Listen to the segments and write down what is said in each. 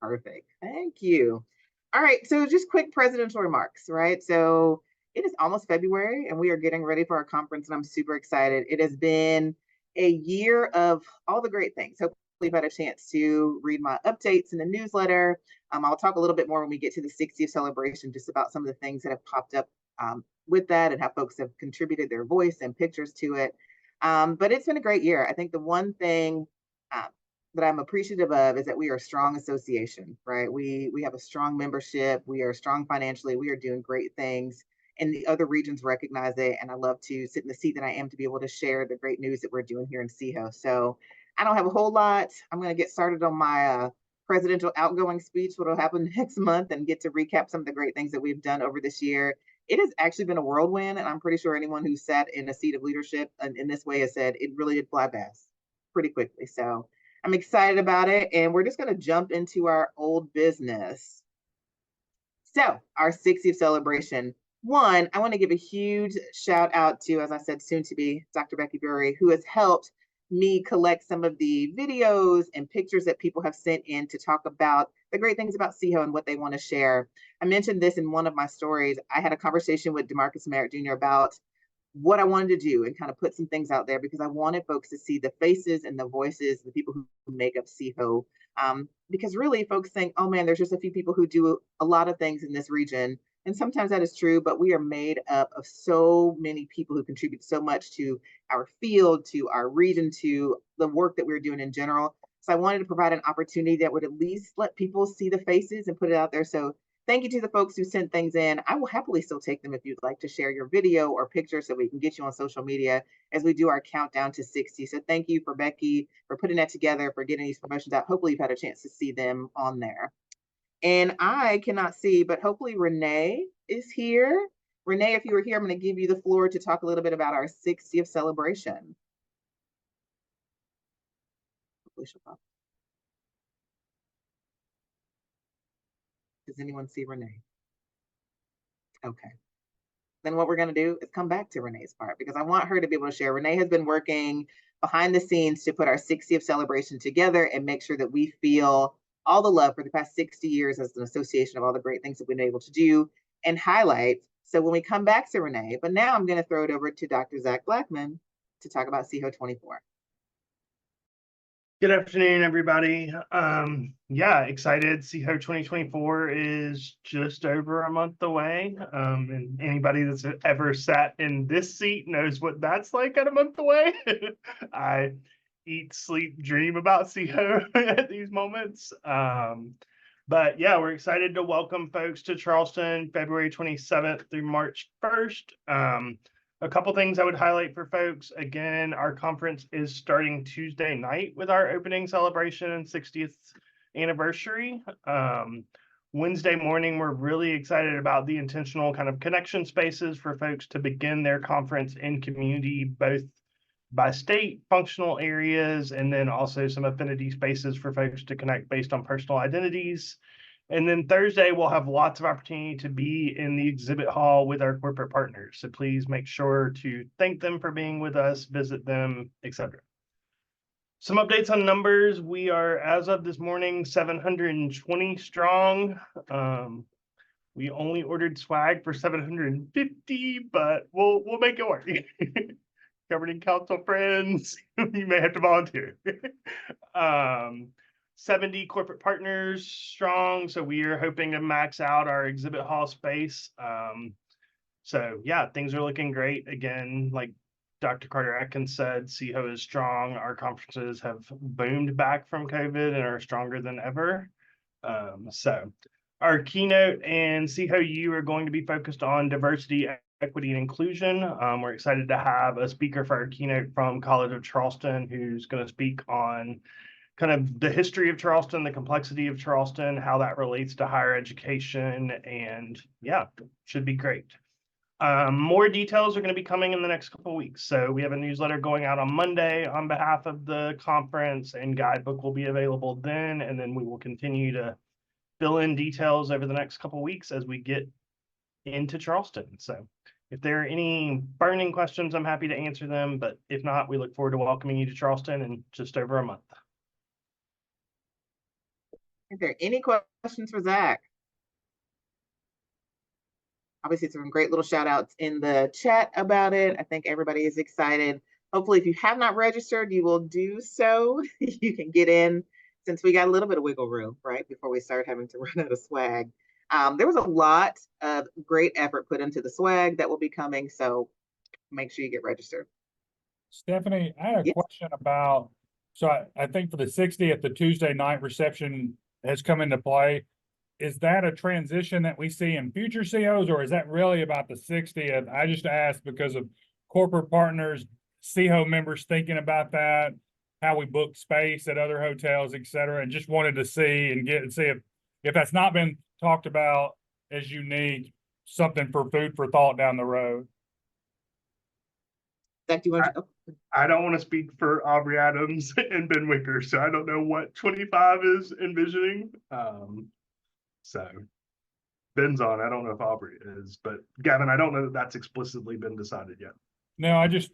Perfect. Thank you. All right. So just quick presidential remarks, right? So it is almost February and we are getting ready for our conference, and I'm super excited. It has been a year of all the great things. Hopefully, you've had a chance to read my updates in the newsletter. I'll talk a little bit more when we get to the 60th celebration, just about some of the things that have popped up with that and how folks have contributed their voice and pictures to it. But it's been a great year. I think the one thing uh, that I'm appreciative of is that we are a strong association, right? We have a strong membership. We are strong financially. We are doing great things, and the other regions recognize it. And I love to sit in the seat that I am to be able to share the great news that we're doing here in SEAHO. So I don't have a whole lot. I'm going to get started on my presidential outgoing speech, what will happen next month, and get to recap some of the great things that we've done over this year. It has actually been a whirlwind, and I'm pretty sure anyone who sat in a seat of leadership in this way has said it really did fly past pretty quickly. So I'm excited about it, and we're just going to jump into our old business. So, our 60th celebration. One, I want to give a huge shout out to, as I said, soon to be Dr. Becky Bury, who has helped me collect some of the videos and pictures that people have sent in to talk about the great things about SEAHO and what they want to share. I mentioned this in one of my stories. I had a conversation with DeMarcus Merritt Jr. about what I wanted to do and kind of put some things out there because I wanted folks to see the faces and the voices, the people who make up SEAHO. Because really, folks think, oh man, there's just a few people who do a lot of things in this region. And sometimes that is true, but we are made up of so many people who contribute so much to our field, to our region, to the work that we're doing in general. So I wanted to provide an opportunity that would at least let people see the faces and put it out there. So thank you to the folks who sent things in. I will happily still take them if you'd like to share your video or picture so we can get you on social media as we do our countdown to 60. So thank you for Becky for putting that together, for getting these promotions out. Hopefully you've had a chance to see them on there. And I cannot see, but hopefully Renee is here. Renee, if you were here, I'm going to give you the floor to talk a little bit about our 60th celebration. Does anyone see Renee? Okay. Then what we're going to do is come back to Renee's part because I want her to be able to share. Renee has been working behind the scenes to put our 60th celebration together and make sure that we feel all the love for the past 60 years as an association of all the great things that we've been able to do and highlight. So when we come back to Renee, but now I'm going to throw it over to Dr. Zach Blackman to talk about SEAHO 24. Good afternoon, everybody. Yeah, excited. SEAHO 2024 is just over a month away. And anybody that's ever sat in this seat knows what that's like at a month away. I eat, sleep, dream about SEAHO at these moments. But yeah, we're excited to welcome folks to Charleston February 27th through March 1st. A couple things I would highlight for folks. Again, our conference is starting Tuesday night with our opening celebration and 60th anniversary. Wednesday morning, we're really excited about the intentional kind of connection spaces for folks to begin their conference in community, both by state functional areas, and then also some affinity spaces for folks to connect based on personal identities. And then Thursday, we'll have lots of opportunity to be in the exhibit hall with our corporate partners. So please make sure to thank them for being with us, visit them, etc. Some updates on numbers. We are, as of this morning, 720 strong. We only ordered swag for 750, but we'll make it work. Governing council friends, you may have to volunteer. 70 corporate partners strong, so we are hoping to max out our exhibit hall space. So yeah, things are looking great. Again, like Dr. Carter Atkins said, SEAHO is strong. Our conferences have boomed back from COVID and are stronger than ever. So our keynote and SEAHO U are going to be focused on diversity, equity, and inclusion. We're excited to have a speaker for our keynote from College of Charleston who's going to speak on kind of the history of Charleston, the complexity of Charleston, how that relates to higher education, and yeah, should be great. More details are going to be coming in the next couple of weeks. So we have a newsletter going out on Monday on behalf of the conference, and guidebook will be available then, and then we will continue to fill in details over the next couple of weeks as we get into Charleston. So if there are any burning questions, I'm happy to answer them, but if not, we look forward to welcoming you to Charleston in just over a month. Are there any questions for Zach? Obviously, some great little shout outs in the chat about it. I think everybody is excited. Hopefully, if you have not registered, you will do so. You can get in since we got a little bit of wiggle room, right, before we start having to run out of swag. There was a lot of great effort put into the swag that will be coming, so make sure you get registered. Stephanie, I had a Yes. question about, so I think for the 60th, the Tuesday night reception has come into play. Is that a transition that we see in future COs, or is that really about the 60th? I just asked because of corporate partners, SEAHO members thinking about that, how we book space at other hotels, et cetera, and just wanted to see if that's not been talked about as unique, something for food for thought down the road. Zach, do you want to? I don't want to speak for Aubrey Adams and Ben Wicker, so I don't know what 25 is envisioning. So Ben's on. I don't know if Aubrey is, but Gavin, I don't know that that's explicitly been decided yet. No, I just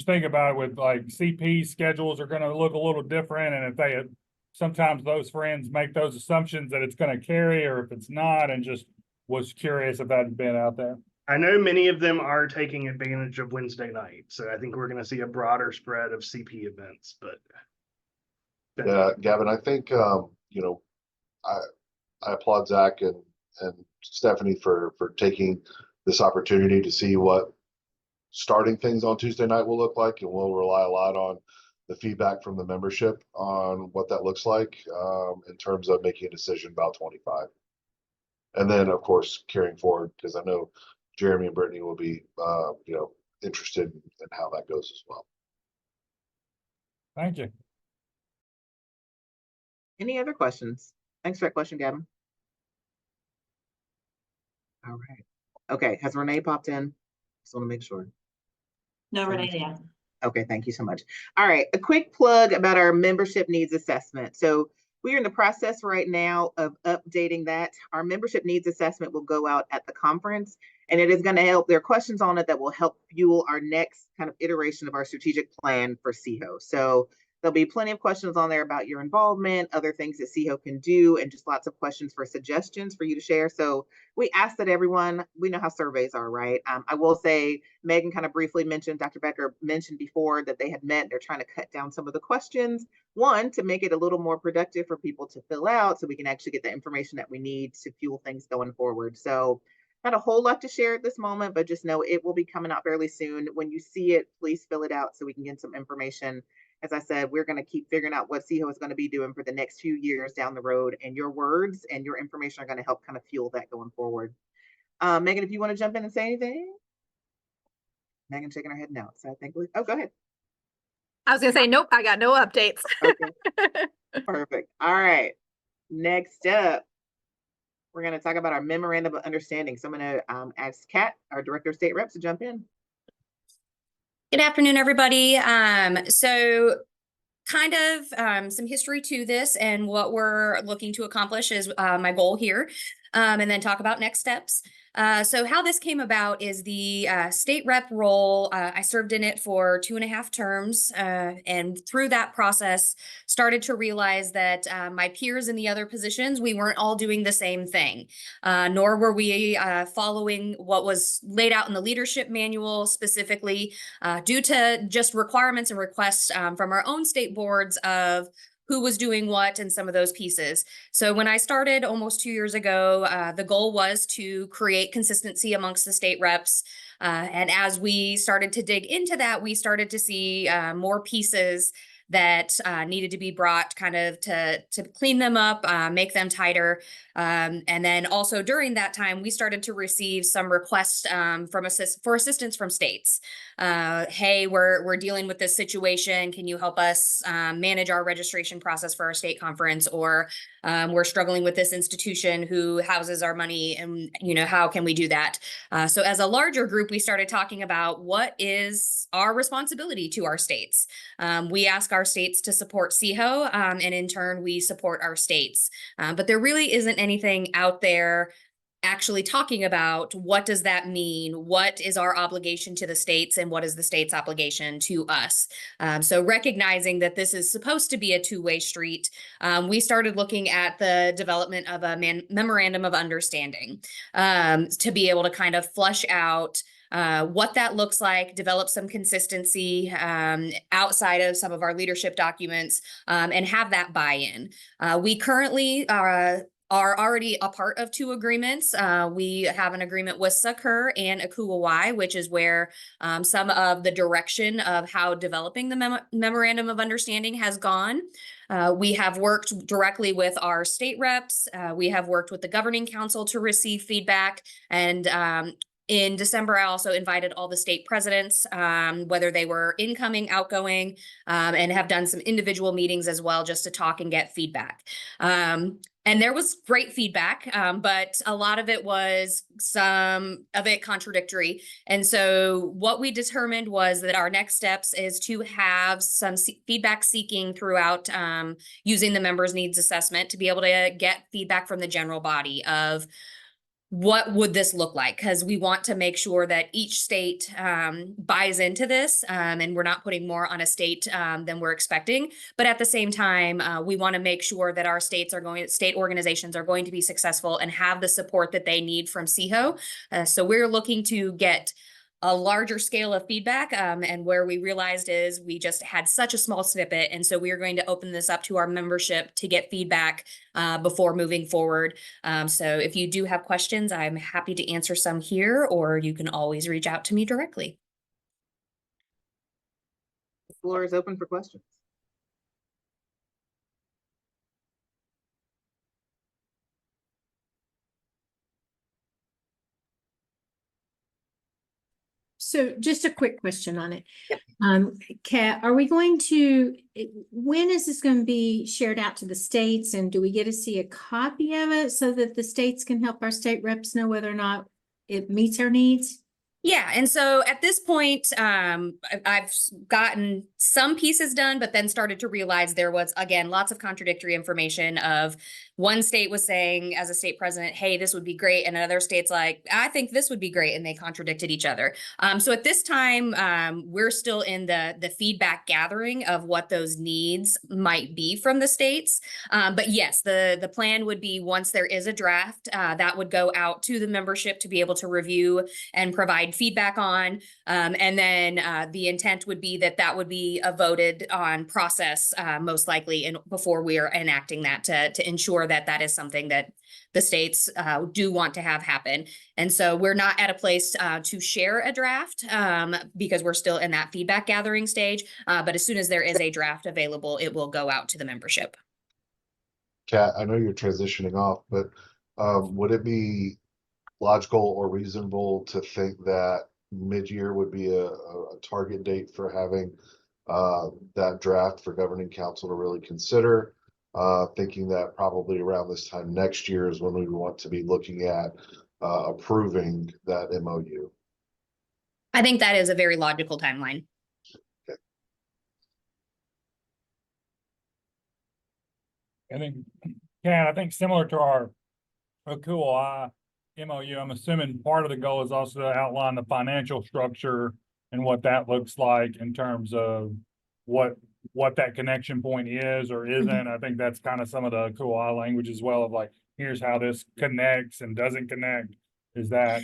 think about it with like CP schedules are going to look a little different, and if they sometimes those friends make those assumptions that it's going to carry, or if it's not, and just was curious if that had been out there. I know many of them are taking advantage of Wednesday night, so I think we're going to see a broader spread of CP events. But yeah, Gavin, I think I applaud Zach and Stephanie for taking this opportunity to see what starting things on Tuesday night will look like, and we'll rely a lot on the feedback from the membership on what that looks like in terms of making a decision about 25. And then, of course, carrying forward, because I know Jeremy and Brittany will be, interested in how that goes as well. Thank you. Any other questions? Thanks for that question, Gavin. All right. Okay, has Renee popped in? Just want to make sure. No, Renee, yeah. Okay, thank you so much. All right, a quick plug about our membership needs assessment. So we are in the process right now of updating that. Our membership needs assessment will go out at the conference, and it is going to help. There are questions on it that will help fuel our next kind of iteration of our strategic plan for SEAHO. So there'll be plenty of questions on there about your involvement, other things that SEAHO can do, and just lots of questions for suggestions for you to share. So we ask that everyone, we know how surveys are, right? I will say, Megan kind of briefly mentioned, Dr. Becker mentioned before that they had met, they're trying to cut down some of the questions. One, to make it a little more productive for people to fill out so we can actually get the information that we need to fuel things going forward. So not a whole lot to share at this moment, but just know it will be coming out fairly soon. When you see it, please fill it out so we can get some information. As I said, we're going to keep figuring out what SEAHO is going to be doing for the next few years down the road, and your words and your information are going to help kind of fuel that going forward. Megan, if you want to jump in and say anything. Megan shaking her head no. So I think, oh, go ahead. I was going to say, nope, I got no updates. Okay. Perfect. All right. Next up, we're going to talk about our memorandum of understanding. So I'm going to ask Kat, our Director of State Reps, to jump in. Good afternoon, everybody. So kind of some history to this and what we're looking to accomplish is my goal here, and then talk about next steps. So how this came about is the state rep role. I served in it for 2.5 terms, and through that process started to realize that my peers in the other positions, we weren't all doing the same thing, nor were we following what was laid out in the leadership manual, specifically due to just requirements and requests from our own state boards of who was doing what and some of those pieces. So when I started almost 2 years ago, the goal was to create consistency amongst the state reps. And as we started to dig into that, we started to see more pieces that needed to be brought kind of to clean them up, make them tighter. And then also during that time, we started to receive some requests for assistance from states. Hey, we're dealing with this situation. Can you help us manage our registration process for our state conference? Or we're struggling with this institution who houses our money, and how can we do that? So as a larger group, we started talking about what is our responsibility to our states. We ask our states to support SEAHO, and in turn, we support our states. But there really isn't anything out there actually talking about what does that mean? What is our obligation to the states and what is the state's obligation to us? So recognizing that this is supposed to be a two-way street, we started looking at the development of a memorandum of understanding to be able to kind of flush out what that looks like, develop some consistency outside of some of our leadership documents, and have that buy-in. We currently are already a part of two agreements. We have an agreement with SEAHO and Akuawai, which is where some of the direction of how developing the memorandum of understanding has gone. We have worked directly with our state reps. We have worked with the governing council to receive feedback. And in December, I also invited all the state presidents, whether they were incoming, outgoing, and have done some individual meetings as well, just to talk and get feedback. And there was great feedback, but a lot of it was some of it contradictory. And so what we determined was that our next steps is to have some feedback seeking throughout using the members' needs assessment to be able to get feedback from the general body of what would this look like? Because we want to make sure that each state buys into this, and we're not putting more on a state than we're expecting. But at the same time, we want to make sure that our state organizations are going to be successful and have the support that they need from SEAHO. So we're looking to get a larger scale of feedback, and where we realized is we just had such a small snippet, and so we are going to open this up to our membership to get feedback before moving forward. So if you do have questions, I'm happy to answer some here, or you can always reach out to me directly. The floor is open for questions. So just a quick question on it. Kat, are we going to, when is this going to be shared out to the states, and do we get to see a copy of it so that the states can help our state reps know whether or not it meets our needs? Yeah, and so at this point, I've gotten some pieces done, but then started to realize there was, again, lots of contradictory information of one state was saying as a state president, hey, this would be great. And another state's like, I think this would be great. And they contradicted each other. So at this time, we're still in the feedback gathering of what those needs might be from the states. But yes, the plan would be once there is a draft, that would go out to the membership to be able to review and provide feedback on. And then the intent would be that would be a voted on process, most likely, and before we are enacting that to ensure that is something that the states do want to have happen. And so we're not at a place to share a draft because we're still in that feedback gathering stage. But as soon as there is a draft available, it will go out to the membership. Kat, I know you're transitioning off, but would it be logical or reasonable to think that mid-year would be a target date for having that draft for governing council to really consider? Thinking that probably around this time next year is when we want to be looking at approving that MOU. I think that is a very logical timeline. Okay. I think similar to our Akuawai MOU, I'm assuming part of the goal is also to outline the financial structure and what that looks like in terms of what that connection point is or isn't. I think that's kind of some of the Akuawai language as well, of like, here's how this connects and doesn't connect. Is that?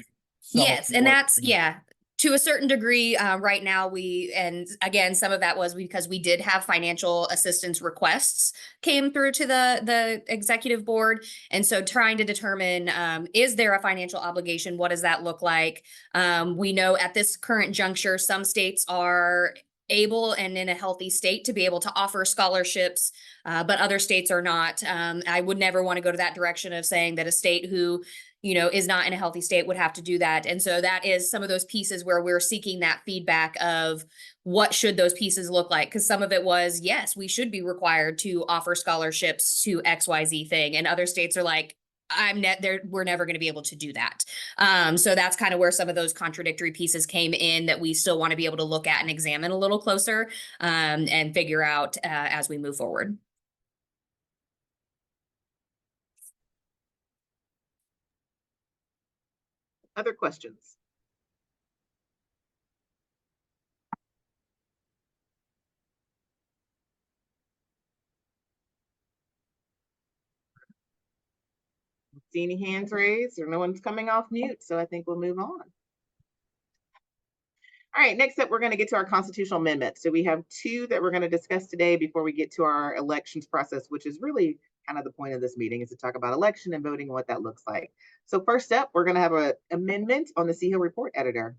Yes, and that's, yeah, to a certain degree. Right now and again, some of that was because we did have financial assistance requests came through to the executive board. And so trying to determine, is there a financial obligation? What does that look like? We know at this current juncture, some states are able and in a healthy state to be able to offer scholarships, but other states are not. I would never want to go to that direction of saying that a state who, is not in a healthy state would have to do that. And so that is some of those pieces where we're seeking that feedback of what should those pieces look like? Because some of it was, yes, we should be required to offer scholarships to XYZ thing. And other states are like, we're never going to be able to do that. So that's kind of where some of those contradictory pieces came in that we still want to be able to look at and examine a little closer and figure out as we move forward. Other questions? See any hands raised, or no one's coming off mute, so I think we'll move on. All right, next up, we're going to get to our constitutional amendments. So we have two that we're going to discuss today before we get to our elections process, which is really kind of the point of this meeting, is to talk about election and voting and what that looks like. So first up, we're going to have an amendment on the SEAHO report editor.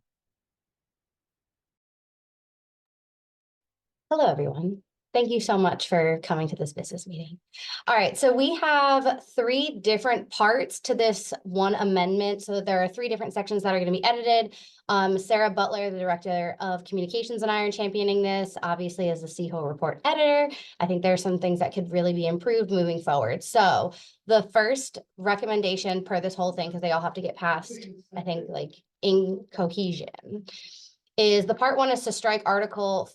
Hello, everyone. Thank you so much for coming to this business meeting. All right, so we have 3 different parts to this one amendment. So there are 3 different sections that are going to be edited. Sarah Butler, the Director of Communications, and I are championing this, obviously, as the SEAHO report editor. I think there are some things that could really be improved moving forward. So the first recommendation per this whole thing, because they all have to get passed, I think, like in cohesion, is the part 1 is to strike Article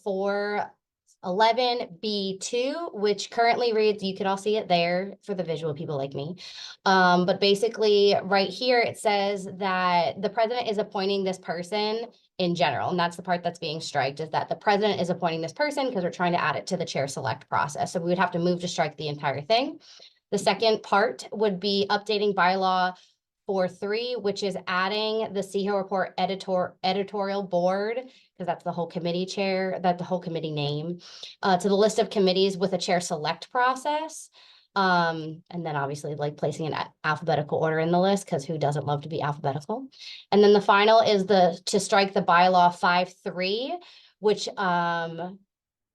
411B2, which currently reads, you can all see it there for the visual people like me. But basically right here, it says that the president is appointing this person in general. And that's the part that's being striked, is that the president is appointing this person, because we're trying to add it to the chair select process. So we would have to move to strike the entire thing. The second part would be updating bylaw 4.3, which is adding the SEAHO report editorial board, because that's the whole committee chair, that the whole committee name, to the list of committees with a chair select process. And then obviously like placing an alphabetical order in the list, because who doesn't love to be alphabetical? And then the final is to strike the bylaw 5.3, which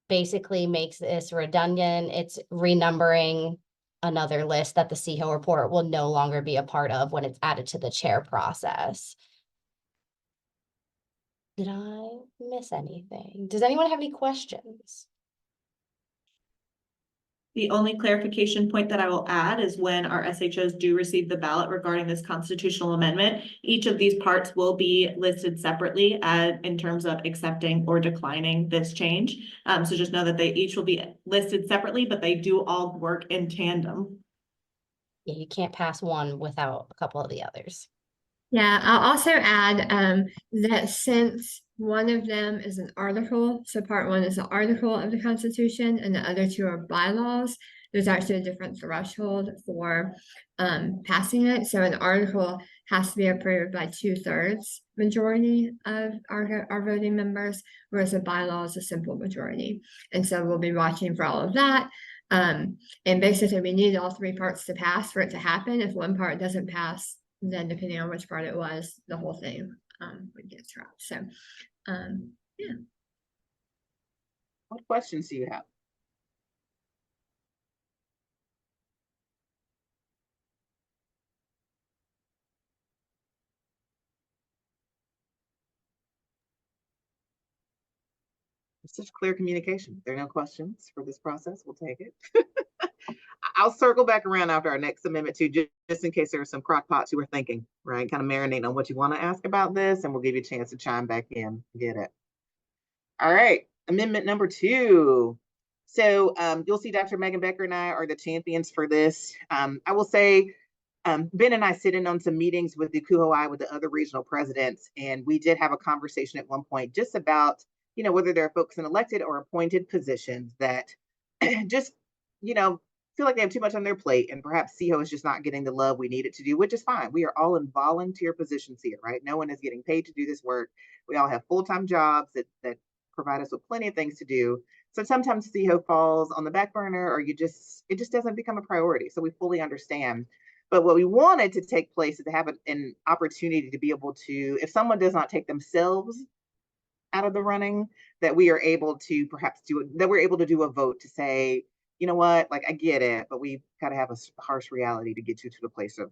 basically makes this redundant. It's renumbering another list that the SEAHO report will no longer be a part of when it's added to the chair process. Did I miss anything? Does anyone have any questions? The only clarification point that I will add is when our SHOs do receive the ballot regarding this constitutional amendment, each of these parts will be listed separately in terms of accepting or declining this change. So just know that they each will be listed separately, but they do all work in tandem. Yeah, you can't pass one without a couple of the others. Yeah, I'll also add that since one of them is an article, so part 1 is an article of the Constitution and the other 2 are bylaws, there's actually a different threshold for passing it. So an article has to be approved by 2/3 majority of our voting members, whereas a bylaw is a simple majority. And so we'll be watching for all of that. And basically we need all 3 parts to pass for it to happen. If one part doesn't pass, then depending on which part it was, the whole thing would get dropped. So yeah. What questions do you have? Such clear communication. If there are no questions for this process, we'll take it. I'll circle back around after our next amendment too, just in case there are some crock pots who are thinking, right? Kind of marinating on what you want to ask about this, and we'll give you a chance to chime back in. Get it. All right, amendment number 2. So you'll see Dr. Megan Becker and I are the champions for this. I will say, Ben and I sit in on some meetings with the CUHO-I with the other regional presidents, and we did have a conversation at one point just about, whether there are folks in elected or appointed positions that just, feel like they have too much on their plate, and perhaps SEAHO is just not getting the love we need it to do, which is fine. We are all in volunteer positions here, right? No one is getting paid to do this work. We all have full-time jobs that provide us with plenty of things to do. So sometimes SEAHO falls on the back burner, or it just doesn't become a priority. So we fully understand. But what we wanted to take place is to have an opportunity to be able to, if someone does not take themselves out of the running, that we are able to perhaps we're able to do a vote to say, you know what, like, I get it, but we've got to have a harsh reality to get you to the place of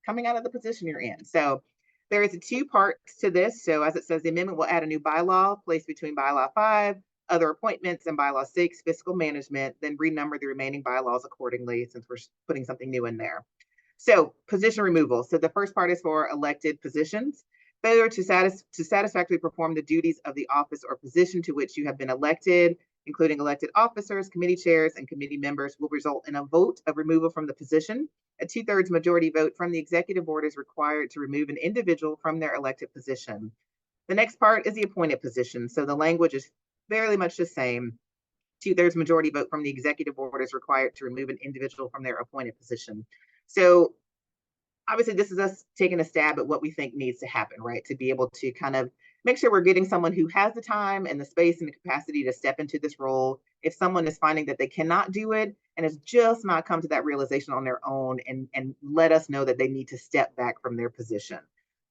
coming out of the position you're in. So there is 2 parts to this. So as it says, the amendment will add a new bylaw placed between bylaw 5, other appointments, and bylaw 6, fiscal management, then renumber the remaining bylaws accordingly, since we're putting something new in there. So position removal. So the first part is for elected positions. Failure to satisfactorily perform the duties of the office or position to which you have been elected including elected officers, committee chairs, and committee members, will result in a vote of removal from the position. A 2/3 majority vote from the executive board is required to remove an individual from their elected position. The next part is the appointed position. So the language is fairly much the same. 2/3 majority vote from the executive board is required to remove an individual from their appointed position. So obviously this is us taking a stab at what we think needs to happen, right? To be able to kind of make sure we're getting someone who has the time and the space and the capacity to step into this role. If someone is finding that they cannot do it and has just not come to that realization on their own, and let us know that they need to step back from their position.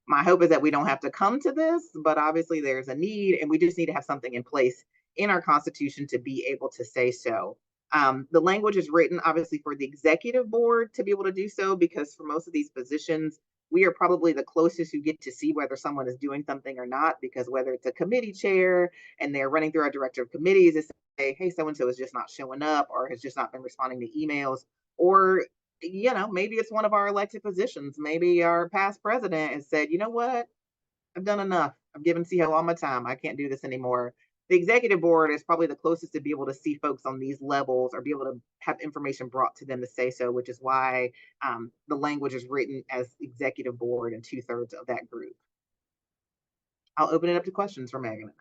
My hope is that we don't have to come to this, but obviously there's a need, and we just need to have something in place in our Constitution to be able to say so. The language is written obviously for the executive board to be able to do so, because for most of these positions, we are probably the closest who get to see whether someone is doing something or not, because whether it's a committee chair and they're running through our director of committees to say, hey, so-and-so is just not showing up or has just not been responding to emails, or, you know, maybe it's one of our elected positions. Maybe our past president has said, you know what, I've done enough. I've given SEAHO all my time. I can't do this anymore. The executive board is probably the closest to be able to see folks on these levels or be able to have information brought to them to say so, which is why the language is written as executive board and 2/3 of that group. I'll open it up to questions for Megan.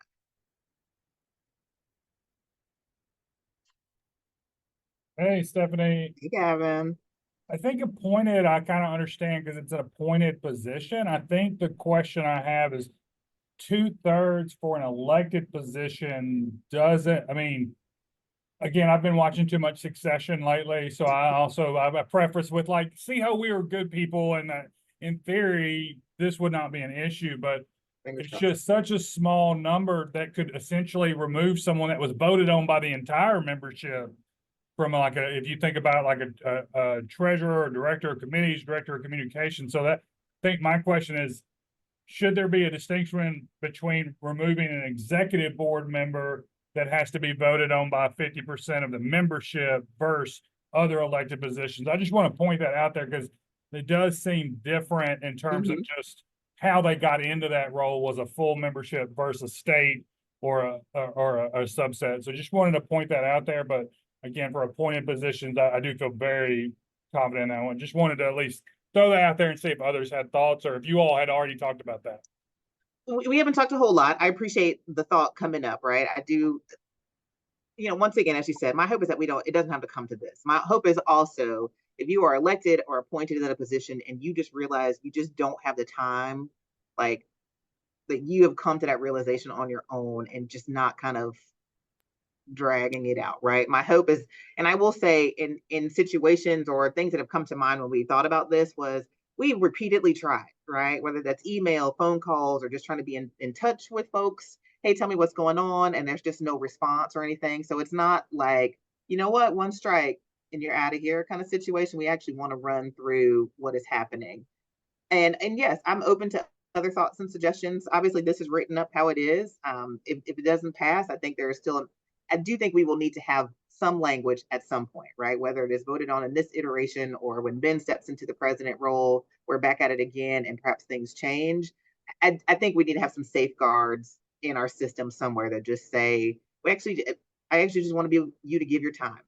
Hey, Stephanie. Hey, Gavin. I think appointed, I kind of understand because it's an appointed position. I think the question I have is 2/3 for an elected position doesn't, I mean, again, I've been watching too much Succession lately, so I preface with like, see how we were good people, and in theory, this would not be an issue, but Fingers it's crossed. just such a small number that could essentially remove someone that was voted on by the entire membership from like if you think about like a treasurer, or director of committees, director of communications. So that, I think my question is, should there be a distinction between removing an executive board member that has to be voted on by 50% of the membership versus other elected positions? I just want to point that out there because it does seem different in terms of just how they got into that role was a full membership versus state or a subset. So just wanted to point that out there. But again, for appointed positions, I do feel very confident in that one. Just wanted to at least throw that out there and see if others had thoughts or if you all had already talked about that. We haven't talked a whole lot. I appreciate the thought coming up, right? I do, you know, once again, as you said, my hope is that it doesn't have to come to this. My hope is also, if you are elected or appointed in a position and you just realize you just don't have the time, like that you have come to that realization on your own and just not kind of dragging it out, right? My hope is, and I will say in situations or things that have come to mind when we thought about this, was we repeatedly tried, right? Whether that's email, phone calls, or just trying to be in touch with folks. Hey, tell me what's going on. And there's just no response or anything. So it's not like, you know what, one strike and you're out of here kind of situation. We actually want to run through what is happening. And yes, I'm open to other thoughts and suggestions. Obviously, this is written up how it is. If it doesn't pass, I think there is still I do think we will need to have some language at some point, right? Whether it is voted on in this iteration or when Ben steps into the president role, we're back at it again and perhaps things change. I think we need to have some safeguards in our system somewhere that just say, I actually just want you to give your time.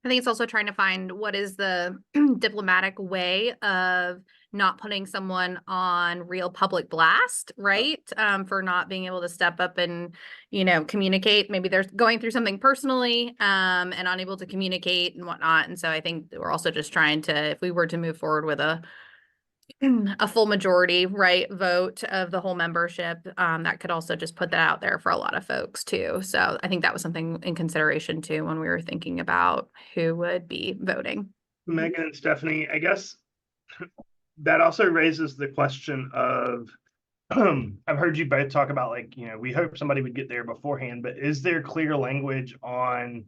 I think it's also trying to find what is the diplomatic way of not putting someone on real public blast, right? For not being able to step up and, communicate. Maybe they're going through something personally, and unable to communicate and whatnot. And so I think we're also just trying to, if we were to move forward with a full majority, right, vote of the whole membership, that could also just put that out there for a lot of folks too. So I think that was something in consideration too when we were thinking about who would be voting. Megan and Stephanie, I guess that also raises the question of, I've heard you both talk about we hope somebody would get there beforehand, but is there clear language on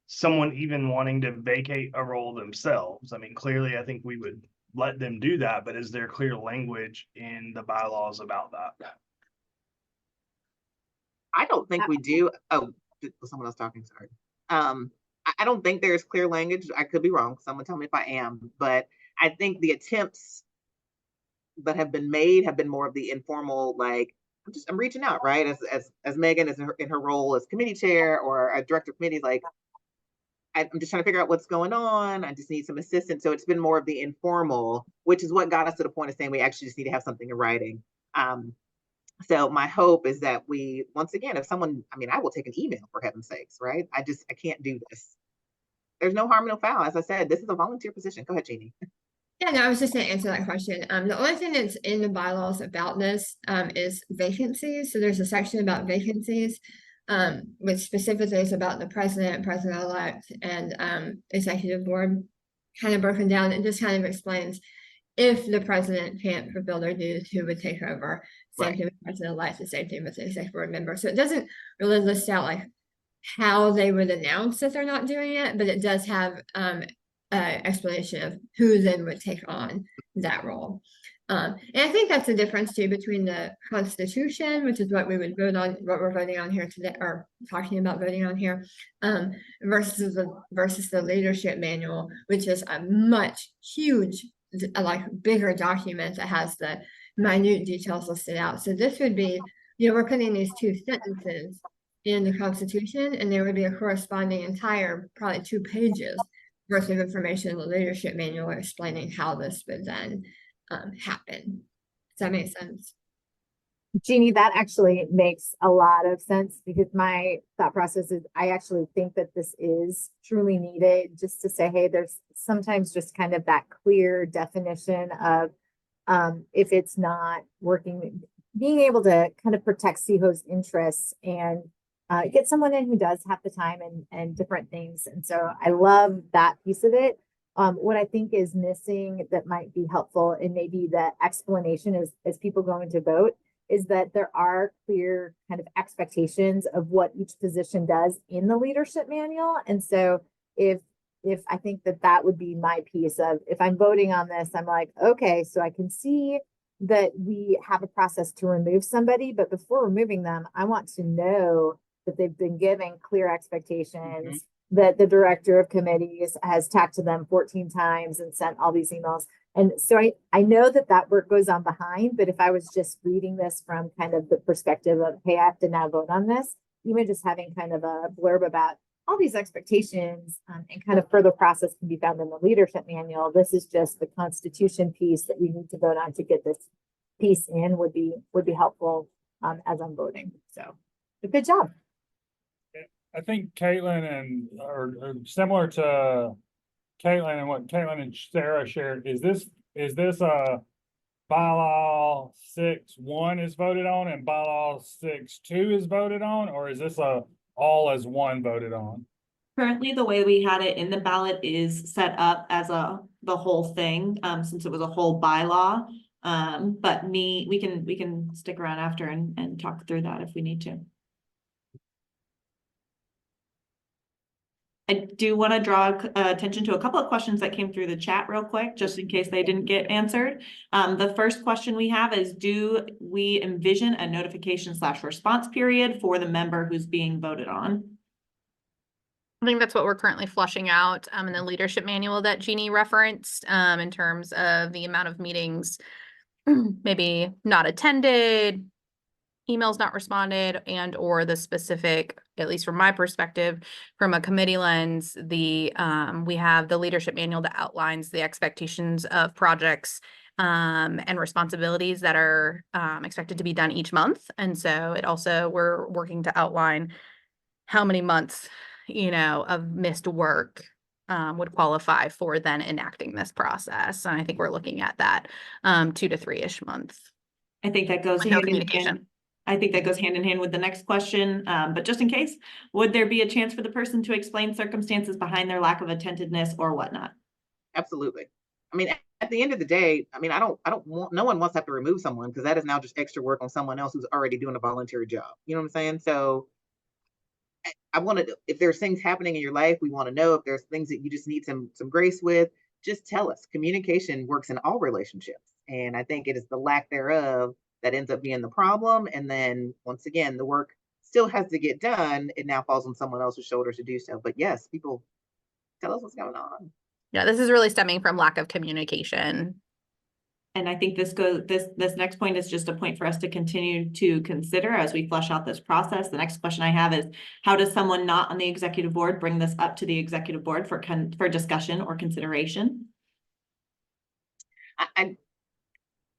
someone even wanting to vacate a role themselves? I mean, clearly, I think we would let them do that, but is there clear language in the bylaws about that? I don't think we do. Oh, was someone else talking? Sorry. I don't think there's clear language. I could be wrong. Someone tell me if I am, but I think the attempts that have been made have been more of the informal, like, I'm reaching out, right? As Megan is in her role as committee chair or a director of committees, like I'm just trying to figure out what's going on. I just need some assistance. So it's been more of the informal, which is what got us to the point of saying we actually just need to have something in writing. So my hope is that we, once again, if someone, I mean, I will take an email for heaven's sakes, right? I can't do this. There's no harm, no foul. As I said, this is a volunteer position. Go ahead, Jeannie. Yeah, no, I was just gonna answer that question. The only thing that's in the bylaws about this, is vacancies. So there's a section about vacancies, which specifically is about the president, president-elect, and, executive board, kind of broken down. It just kind of explains if the president can't fulfill their duties, who would take over. Same Right. thing with president-elect, the same thing with the executive board member. So it doesn't really list out like how they would announce that they're not doing it, but it does have, explanation of who then would take on that role. And I think that's the difference too between the Constitution, which is what we would vote on, what we're voting on here today, or talking about voting on here, versus the leadership manual, which is a much huge, like bigger document that has the minute details listed out. So this would be, we're putting these two sentences in the Constitution, and there would be a corresponding entire, probably 2 pages worth of information in the leadership manual explaining how this would then happen. Does that make sense? Jeannie, that actually makes a lot of sense because my thought process is I actually think that this is truly needed just to say, hey, there's sometimes just kind of that clear definition of if it's not working, being able to kind of protect SEAHO's interests and get someone in who does have the time and different things. And so I love that piece of it. What I think is missing that might be helpful and maybe the explanation is as people going to vote is that there are clear kind of expectations of what each position does in the leadership manual. And so if I think that would be my piece of if I'm voting on this, I'm like, okay, so I can see that we have a process to remove somebody, but before removing them, I want to know that they've been given clear expectations, that the director of committees has talked to them 14 times and sent all these emails. And so I know that work goes on behind, but if I was just reading this from kind of the perspective of, hey, I have to now vote on this, even just having kind of a blurb about all these expectations and kind of further process can be found in the leadership manual. This is just the Constitution piece that we need to vote on to get this piece in would be helpful as I'm voting. So good job. I think Caitlin or similar to Caitlin and what Caitlin and Sarah shared, is this a bylaw 6.1 is voted on and bylaw 6.2 is voted on, or is this a all as one voted on? Currently, the way we had it in the ballot is set up as the whole thing, since it was a whole bylaw. But we can stick around after and talk through that if we need to. I do want to draw attention to a couple of questions that came through the chat real quick, just in case they didn't get answered. The first question we have is, do we envision a notification/response period for the member who's being voted on? I think that's what we're currently flushing out in the leadership manual that Jeannie referenced in terms of the amount of meetings maybe not attended, emails not responded, and or the specific, at least from my perspective, from a committee lens, we have the leadership manual that outlines the expectations of projects and responsibilities that are expected to be done each month. And so we're working to outline how many months, of missed work would qualify for then enacting this process. And I think we're looking at that 2 to 3-ish months. I think that goes No communication. I think that goes hand in hand with the next question, but just in case, would there be a chance for the person to explain circumstances behind their lack of attentiveness or whatnot? Absolutely. I mean, at the end of the day, I mean, no one wants to have to remove someone because that is now just extra work on someone else who's already doing a voluntary job. You know what I'm saying? So I wanted, if there's things happening in your life, we want to know. If there's things that you just need some grace with, just tell us. Communication works in all relationships. And I think it is the lack thereof that ends up being the problem. And then once again, the work still has to get done. It now falls on someone else's shoulders to do so. But yes, people tell us what's going on. Yeah, this is really stemming from lack of communication. And I think this next point is just a point for us to continue to consider as we flesh out this process. The next question I have is, how does someone not on the executive board bring this up to the executive board for discussion or consideration? It's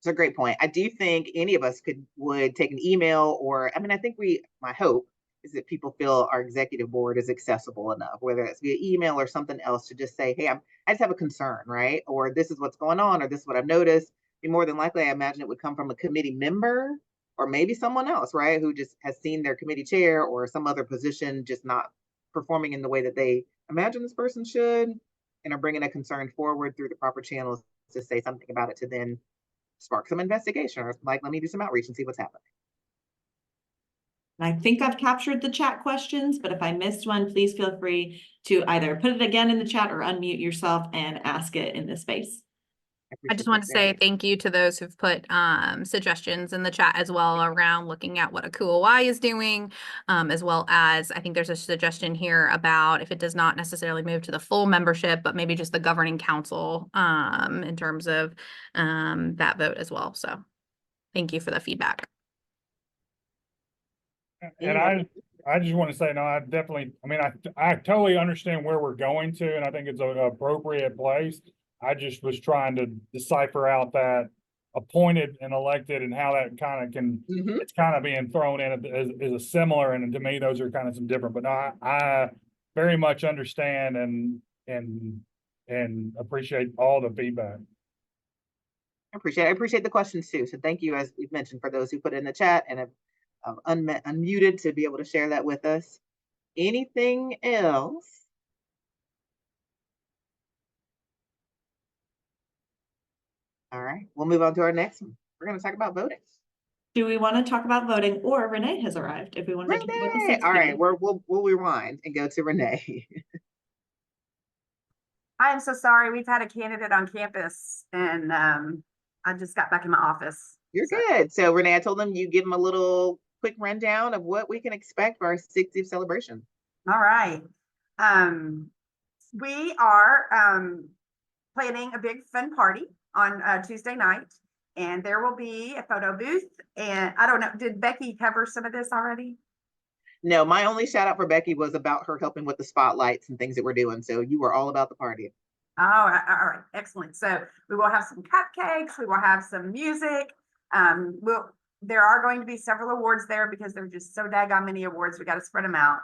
a great point. I do think any of us would take an email, or I mean, I think my hope is that people feel our executive board is accessible enough, whether it's via email or something else, to just say, hey, I just have a concern, right? Or this is what's going on, or this is what I've noticed. And more than likely, I imagine it would come from a committee member or maybe someone else, right? Who just has seen their committee chair or some other position just not performing in the way that they imagine this person should, and are bringing a concern forward through the proper channels to say something about it, to then spark some investigation, or like, let me do some outreach and see what's happening. I think I've captured the chat questions, but if I missed one, please feel free to either put it again in the chat or unmute yourself and ask it in this space. I just want to say thank you to those who've put suggestions in the chat as well around looking at what a QOI is doing, as well as I think there's a suggestion here about if it does not necessarily move to the full membership, but maybe just the governing council in terms of that vote as well. So thank you for the feedback. And I just want to say, no, I mean, I totally understand where we're going to, and I think it's an appropriate place. I just was trying to decipher out that appointed and elected and how that kind of can, it's kind of being thrown in as a similar, and to me, those are kind of some different, but no, I very much understand and appreciate all the feedback. I appreciate the questions too. So thank you, as we've mentioned, for those who put in the chat and have unmuted to be able to share that with us. Anything else? All right, we'll move on to our next one. We're going to talk about voting. Do we want to talk about voting, or Renee has arrived if we want to talk about the 60? All right, we'll rewind and go to Renee. I am so sorry. We've had a candidate on campus, and I just got back in my office. You're good. So Renee, I told them you give them a little quick rundown of what we can expect for our 60th celebration. All right. We are planning a big fun party on Tuesday night, and there will be a photo booth. And I don't know, did Becky cover some of this already? No, my only shout out for Becky was about her helping with the spotlights and things that we're doing. So you were all about the party. All right, excellent. So we will have some cupcakes. We will have some music. There are going to be several awards there because there's just so daggone many awards. We got to spread them out.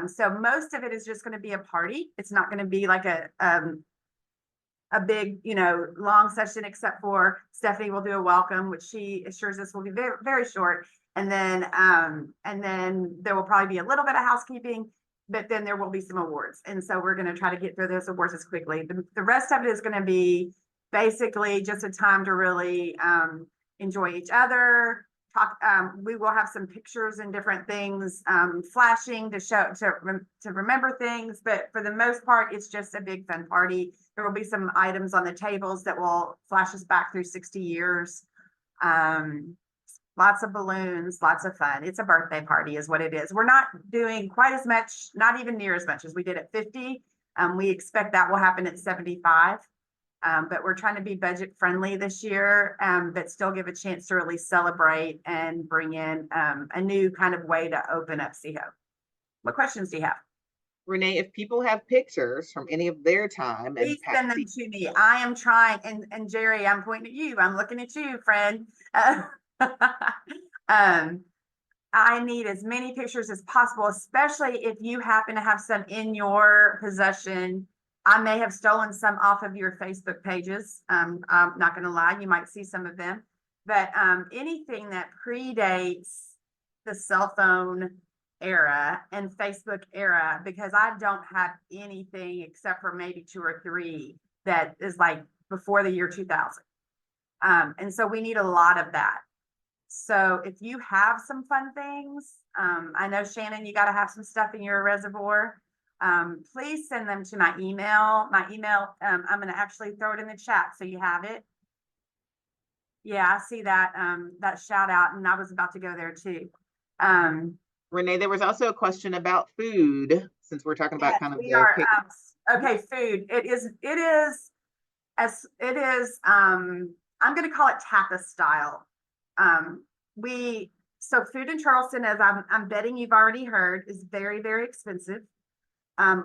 So most of it is just going to be a party. It's not going to be like a big, long session, except for Stephanie will do a welcome, which she assures us will be very, very short. And then there will probably be a little bit of housekeeping, but then there will be some awards. And so we're going to try to get through those awards as quickly. The rest of it is going to be basically just a time to really enjoy each other, talk. We will have some pictures and different things flashing to show, to remember things, but for the most part, it's just a big fun party. There will be some items on the tables that will flash us back through 60 years. Lots of balloons, lots of fun. It's a birthday party is what it is. We're not doing quite as much, not even near as much as we did at 50. We expect that will happen at 75. But we're trying to be budget friendly this year, but still give a chance to really celebrate and bring in a new kind of way to open up SEAHO. What questions do you have? Renee, if people have pictures from any of their time, please send them to me. I am trying, and Jerry, I'm pointing at you. I'm looking at you, friend. I need as many pictures as possible, especially if you happen to have some in your possession. I may have stolen some off of your Facebook pages. I'm not going to lie, you might see some of them, but anything that predates the cell phone era and Facebook era, because I don't have anything except for maybe 2 or 3 that is like before the year 2000. And so we need a lot of that. So if you have some fun things, I know Shannon, you got to have some stuff in your reservoir. Please send them to my email. I'm going to actually throw it in the chat so you have it. Yeah, I see that that shout out, and I was about to go there too. Renee, there was also a question about food, since we're talking about kind of okay, food. It is I'm gonna call it Tapa style. So food in Charleston, as I'm betting you've already heard, is very, very expensive.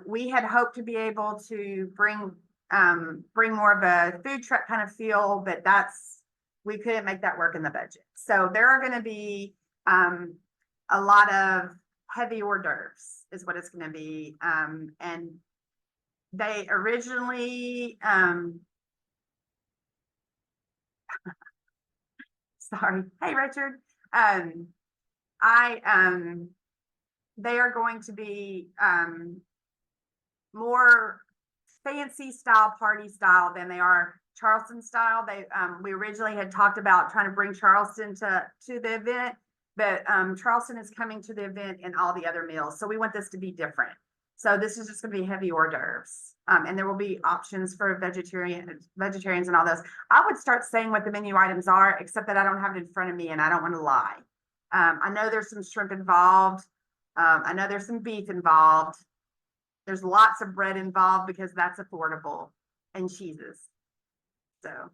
We had hoped to be able to bring more of a food truck kind of feel, but we couldn't make that work in the budget. So there are gonna be a lot of heavy hors d'oeuvres is what it's gonna be. And they originally, sorry, hey Richard, they are going to be more fancy style, party style than they are Charleston style. We originally had talked about trying to bring Charleston to the event, but Charleston is coming to the event and all the other meals. So we want this to be different. So this is just going to be heavy hors d'oeuvres. And there will be options for vegetarians and all those. I would start saying what the menu items are, except that I don't have it in front of me and I don't want to lie. I know there's some shrimp involved. I know there's some beef involved. There's lots of bread involved because that's affordable, and cheeses. So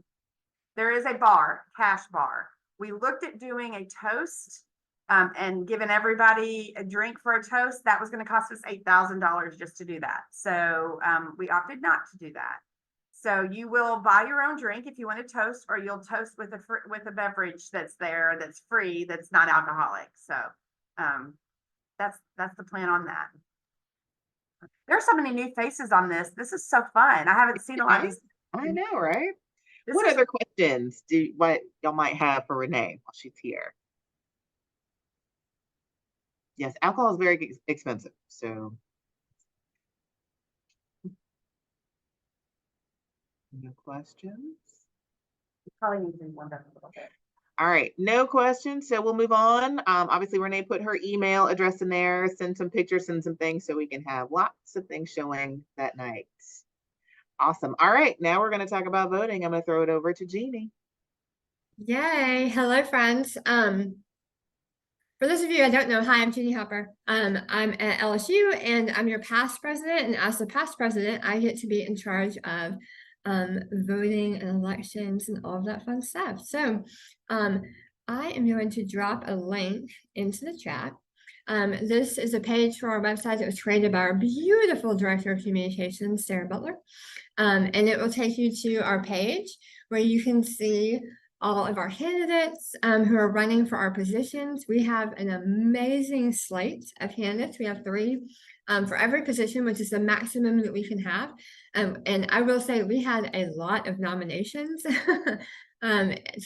there is a cash bar. We looked at doing a toast and giving everybody a drink for a toast. That was going to cost us $8,000 just to do that. So we opted not to do that. So you will buy your own drink if you want to toast, or you'll toast with a beverage that's there, that's free, that's not alcoholic. So that's the plan on that. There's so many new faces on this. This is so fun. I haven't seen a lot of these. I know, right? What other questions what y'all might have for Renee while she's here? Yes, alcohol is very expensive, so. No questions? Probably need to warm up a little bit. All right, no questions, so we'll move on. Obviously, Renee put her email address in there, send some pictures, send some things so we can have lots of things showing that night. Awesome. All right, now we're going to talk about voting. I'm going to throw it over to Jeannie. Yay. Hello, friends. For those of you I don't know, hi, I'm Jeannie Hopper. I'm at LSU and I'm your past president. And as the past president, I get to be in charge of voting and elections and all of that fun stuff. So I am going to drop a link into the chat. This is a page for our website that was created by our beautiful director of communications, Sarah Butler. And it will take you to our page where you can see all of our candidates who are running for our positions. We have an amazing slate of candidates. We have 3 for every position, which is the maximum that we can have. And I will say we had a lot of nominations to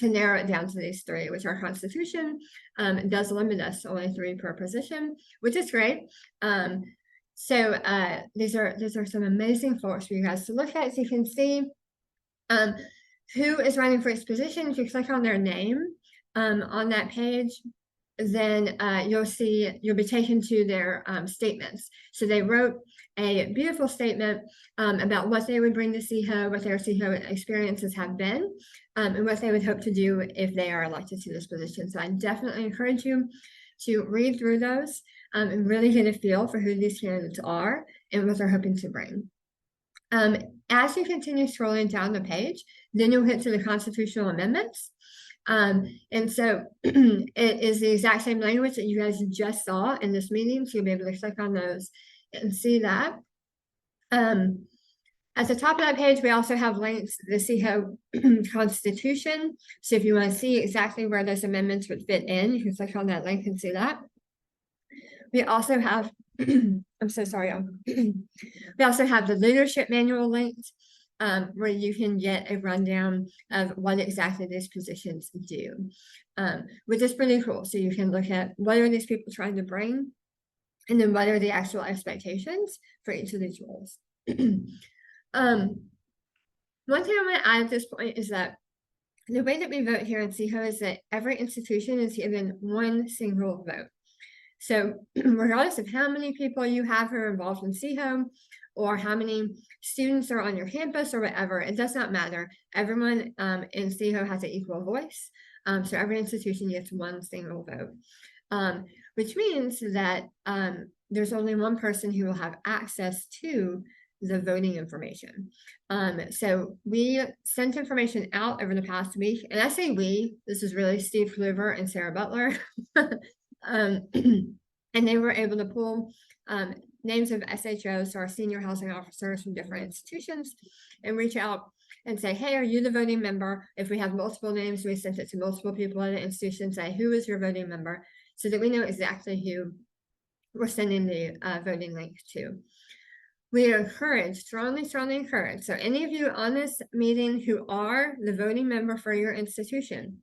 narrow it down to these 3, which our Constitution does limit us to only 3 per position, which is great. So these are some amazing folks for you guys to look at. So you can see who is running for each position. If you click on their name on that page, then you'll be taken to their statements. So they wrote a beautiful statement about what they would bring to SEAHO, what their SEAHO experiences have been, and what they would hope to do if they are elected to this position. So I definitely encourage you to read through those and really get a feel for who these candidates are and what they're hoping to bring. As you continue scrolling down the page, then you'll hit to the constitutional amendments. And so it is the exact same language that you guys just saw in this meeting. So you'll be able to click on those and see that. At the top of that page, we also have links to the SEAHO Constitution. So if you want to see exactly where those amendments would fit in, you can click on that link and see that. We also have, I'm so sorry. We also have the leadership manual linked, where you can get a rundown of what exactly these positions do, which is pretty cool. So you can look at what are these people trying to bring, and then what are the actual expectations for each of these roles. One thing I want to add at this point is that the way that we vote here in SEAHO is that every institution is given one single vote. So regardless of how many people you have who are involved in SEAHO, or how many students are on your campus or whatever, it does not matter. Everyone in SEAHO has an equal voice. So every institution gets one single vote, which means that there's only one person who will have access to the voting information. So we sent information out over the past week, and I say we, this is really Steve Kluver and Sarah Butler. And they were able to pull names of SHOs, so our senior housing officers from different institutions, and reach out and say, hey, are you the voting member? If we have multiple names, we sent it to multiple people at the institution, say, who is your voting member? So that we know exactly who we're sending the voting link to. We are encouraged, strongly encouraged. So any of you on this meeting who are the voting member for your institution,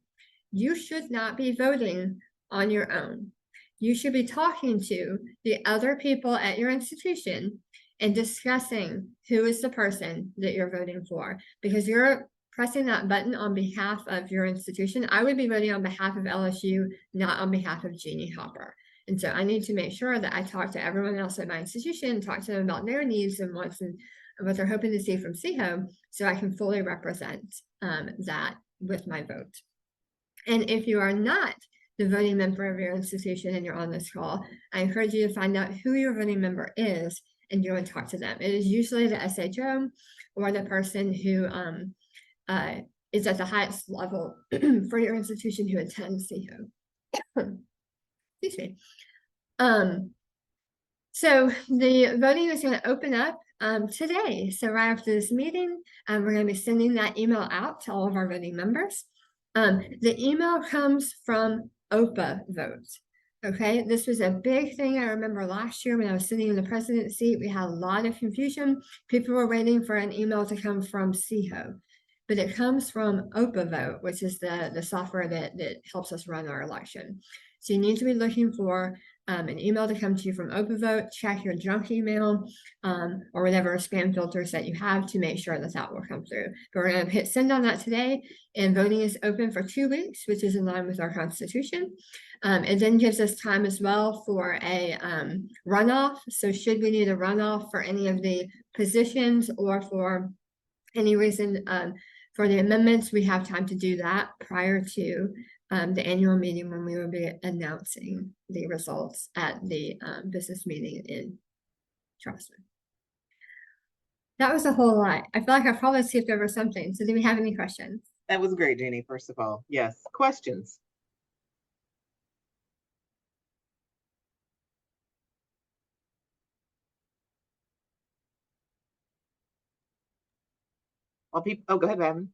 you should not be voting on your own. You should be talking to the other people at your institution and discussing who is the person that you're voting for, because you're pressing that button on behalf of your institution. I would be voting on behalf of LSU, not on behalf of Jeannie Hopper. And so I need to make sure that I talk to everyone else at my institution, talk to them about their needs and wants and what they're hoping to see from SEAHO, so I can fully represent that with my vote. And if you are not the voting member of your institution and you're on this call, I encourage you to find out who your voting member is and go and talk to them. It is usually the SHO or the person who is at the highest level for your institution who attends SEAHO. Excuse me. So the voting is going to open up today. So right after this meeting, we're going to be sending that email out to all of our voting members. The email comes from OPA votes. Okay, this was a big thing. I remember last year when I was sitting in the president's seat, we had a lot of confusion. People were waiting for an email to come from SEAHO, but it comes from OPA vote, which is the software that helps us run our election. So you need to be looking for an email to come to you from OPA vote. Check your junk email or whatever spam filters that you have to make sure that that will come through. But we're going to hit send on that today, and voting is open for 2 weeks, which is in line with our Constitution. It then gives us time as well for a runoff. So should we need a runoff for any of the positions or for any reason for the amendments, we have time to do that prior to the annual meeting when we will be announcing the results at the business meeting in Charleston. That was a whole lot. I feel like I probably skipped over something. So do we have any questions? That was great, Jeannie, first of all. Yes. Questions? Well, people, oh, go ahead, Evan.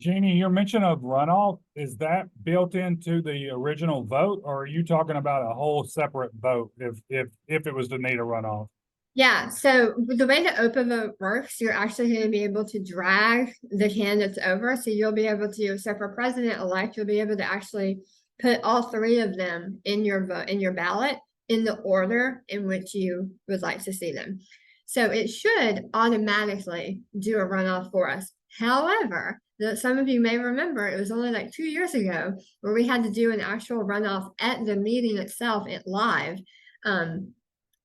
Jeannie, your mention of runoff, is that built into the original vote, or are you talking about a whole separate vote if it was to need a runoff? Yeah, so the way the OPA vote works, you're actually going to be able to drag the candidates over. So you'll be able to, so for president-elect, you'll be able to actually put all 3 of them in your vote, in your ballot, in the order in which you would like to see them. So it should automatically do a runoff for us. However, some of you may remember it was only like 2 years ago where we had to do an actual runoff at the meeting itself live,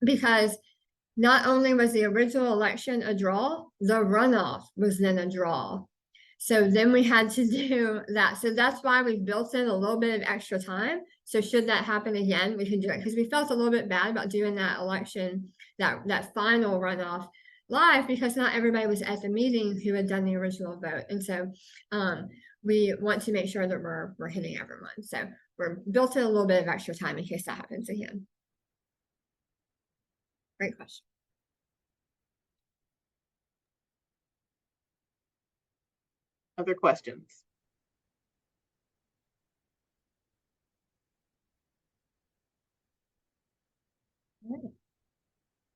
because not only was the original election a draw, the runoff was then a draw. So then we had to do that. So that's why we built in a little bit of extra time. So should that happen again, we can do it, because we felt a little bit bad about doing that election, that final runoff live, because not everybody was at the meeting who had done the original vote. And so we want to make sure that we're hitting everyone. So we're built in a little bit of extra time in case that happens again. Great question. Other questions?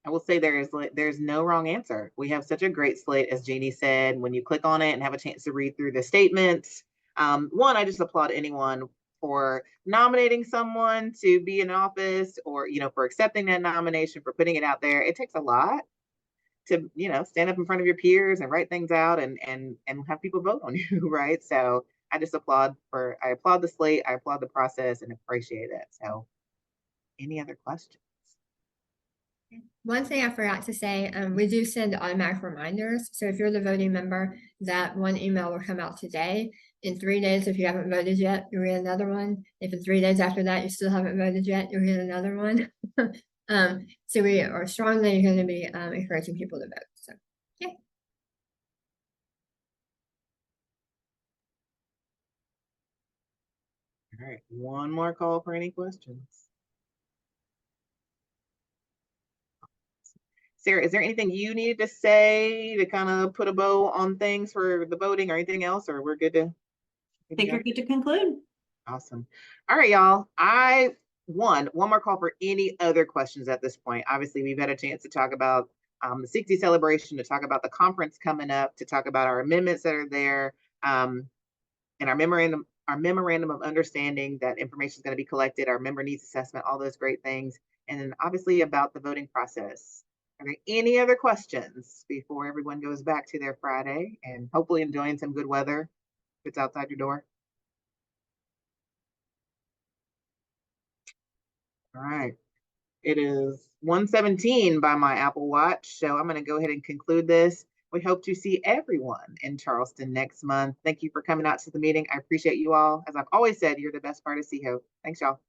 I will say there's no wrong answer. We have such a great slate, as Jeannie said. When you click on it and have a chance to read through the statements, one, I just applaud anyone for nominating someone to be in office, or for accepting that nomination, for putting it out there. It takes a lot to stand up in front of your peers and write things out and have people vote on you, right? So I just applaud the slate, I applaud the process, and appreciate it. So any other questions? One thing I forgot to say, we do send automatic reminders. So if you're the voting member, that one email will come out today. In 3 days, if you haven't voted yet, you'll get another one. If in 3 days after that, you still haven't voted yet, you'll get another one. So we are strongly going to be encouraging people to vote. So All right, one more call for any questions. Sarah, is there anything you needed to say to kind of put a bow on things for the voting or anything else, or we're good to? I think you're good to conclude. Awesome. All right, y'all. One more call for any other questions at this point. Obviously, we've had a chance to talk about the 60 celebration, to talk about the conference coming up, to talk about our amendments that are there, and our memorandum of understanding that information is going to be collected, our member needs assessment, all those great things, and then obviously about the voting process. Are there any other questions before everyone goes back to their Friday and hopefully enjoying some good weather if it's outside your door? All right. It is 1:17 by my Apple Watch, so I'm going to go ahead and conclude this. We hope to see everyone in Charleston next month. Thank you for coming out to the meeting. I appreciate you all. As I've always said, you're the best part of SEAHO. Thanks, y'all.